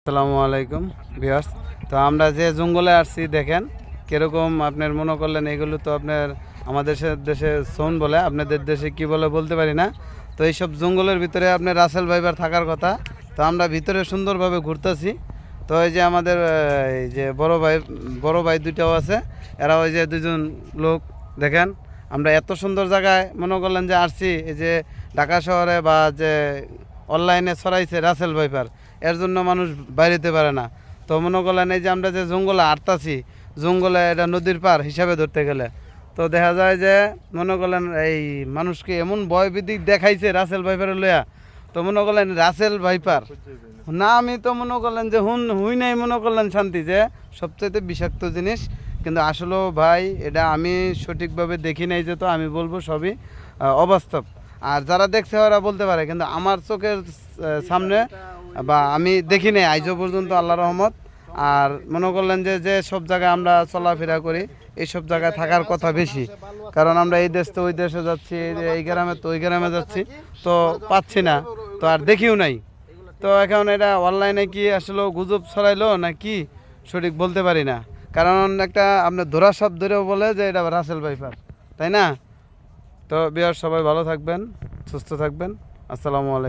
আসসালামু আলাইকুম ভিউয়ার্স। তো আমরা যে জঙ্গলে আসছি দেখেন কিরকম, আপনার মনে করলেন এগুলো তো আপনার আমাদের দেশে সোন বলে, আপনাদের দেশে কি বলে বলতে পারি না। তো এইসব জঙ্গলের ভিতরে আপনার রাসেল ভাইবার থাকার কথা। তো আমরা ভিতরে সুন্দরভাবে ঘুরতেছি। তো এই যে আমাদের এই যে বড় ভাই দুইটাও আছে, এরা ওই যে দুজন লোক দেখেন। আমরা এত সুন্দর জায়গায় মনে করলেন যে আসছি, এই যে ঢাকা শহরে বা যে অনলাইনে ছড়াইছে রাসেল ভাইপার, এর জন্য মানুষ বাইরেতে পারে না। তো মনে করলেন এই যে আমরা যে জঙ্গলে আটতাছি, জঙ্গলে এটা নদীর পার হিসাবে ধরতে গেলে তো দেখা যায় যে মনে করলেন এই মানুষকে এমন ভয়ভীতি দেখাইছে রাসেল ভাইপারে লইয়া। তো মনে করলেন রাসেল ভাইপার না, আমি তো মনে করলেন যে হুই নাই, মনে করলেন শান্তি যে সবচাইতে বিষাক্ত জিনিস। কিন্তু আসলেও ভাই এটা আমি সঠিকভাবে দেখি নাই, যে তো আমি বলবো সবই অবাস্তব। আর যারা দেখছে ওরা বলতে পারে, কিন্তু আমার চোখের সামনে বা আমি দেখি নাই আজও পর্যন্ত, আল্লাহ রহমত। আর মনে করলেন যে যে সব জায়গায় আমরা চলাফেরা করি, এই সব জায়গায় থাকার কথা বেশি, কারণ আমরা এই দেশ তো ওই দেশে যাচ্ছি, এই গ্রামে তো ওই গ্রামে যাচ্ছি, তো পাচ্ছি না, তো আর দেখিও নাই। তো এখন এটা অনলাইনে কি আসলে গুজব ছড়াইলো না কি সঠিক বলতে পারি না, কারণ একটা আপনার ধরা সব ধরেও বলে যে এটা রাসেল ভাইপার, তাই না? তো বিয়ার সবাই ভালো থাকবেন, সুস্থ থাকবেন। আসসালামু আলাইকুম।